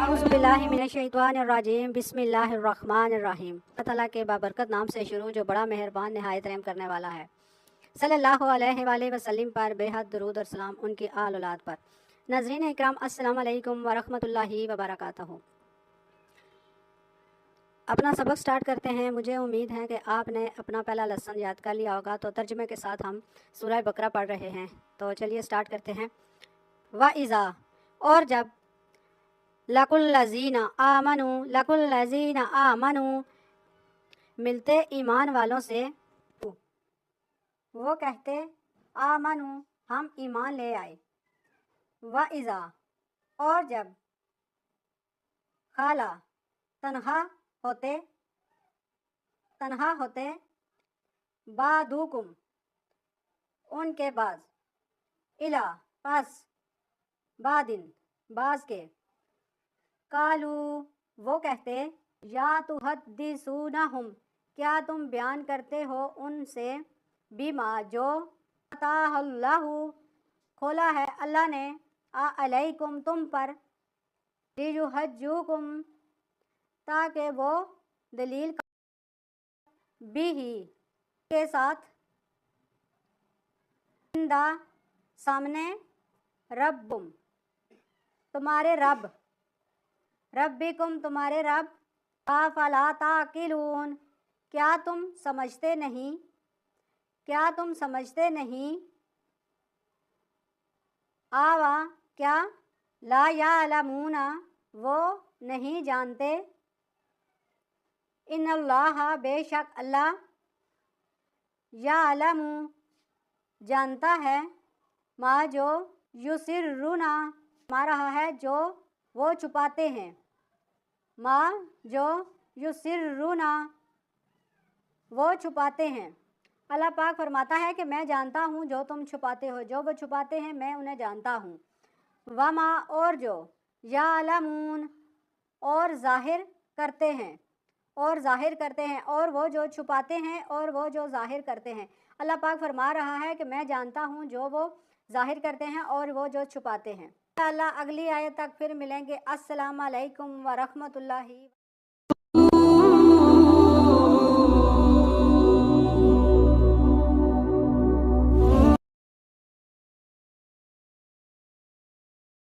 औज़ुबिल्लाहिमिनश्शैतानिर्रजीम बिस्मिल्लाहिर्रहमानिर्रहीम। अल्लाह ताला के बाबरकत नाम से शुरू जो बड़ा मेहरबान नहायत रहम करने वाला है। सल्लल्लाहु अलैहि वसल्लम पर बेहद दरूद और सलाम उनकी आल औलाद पर। नाज़रीन इकराम अस्सलामु अलैकुम व रहमतुल्लाहि व बरकातहू। अपना सबक स्टार्ट करते हैं। मुझे उम्मीद है कि आपने अपना पहला लेसन याद कर लिया होगा। तो तर्जुमे के साथ हम सूरह बकरा पढ़ रहे हैं। तो चलिए स्टार्ट करते हैं। व इज़ा, और जब, लकुल्लज़ीना आमनू मिलते ईमान वालों से, वो कहते आमनू हम ईमान ले आए। व इज़ा, और जब, खाला तन्हा होते बादुकुम उनके बाद, इला पास, बादिन बाज के, कालू वो कहते, या तुहद्दिसूनहुम क्या तुम बयान करते हो उनसे, बिमा जो अताहल्लाहु खोला है अल्लाह ने, अलैकुम तुम पर, लियुहज्जुकुम ताकि वो दलील बिही के साथ, इंदा सामने, रब्बुम तुम्हारे रब, रब्बिकुम तुम्हारे रब, अफला ताकिलून क्या तुम समझते नहीं, आवा क्या, ला यालमूना वो नहीं जानते, इन्नल्लाह बेशक अल्लाह, यालमू जानता है, मा जो युसिर्रुना मा रहा है जो वो छुपाते हैं, मा जो युसिर्रुना वो छुपाते हैं। अल्लाह पाक फरमाता है कि मैं जानता हूँ जो तुम छुपाते हो, जो वो छुपाते हैं मैं उन्हें जानता हूँ। वमा और जो, यालमून और जाहिर करते हैं, और वो जो छुपाते हैं और वो जो जाहिर करते हैं। अल्लाह पाक फरमा रहा है कि मैं जानता हूँ जो वो जाहिर करते हैं और वो जो छुपाते हैं। अल्लाह अगली आयत तक फिर मिलेंगे। अस्सलाम वालेकुम व रहमतुल्लाहि।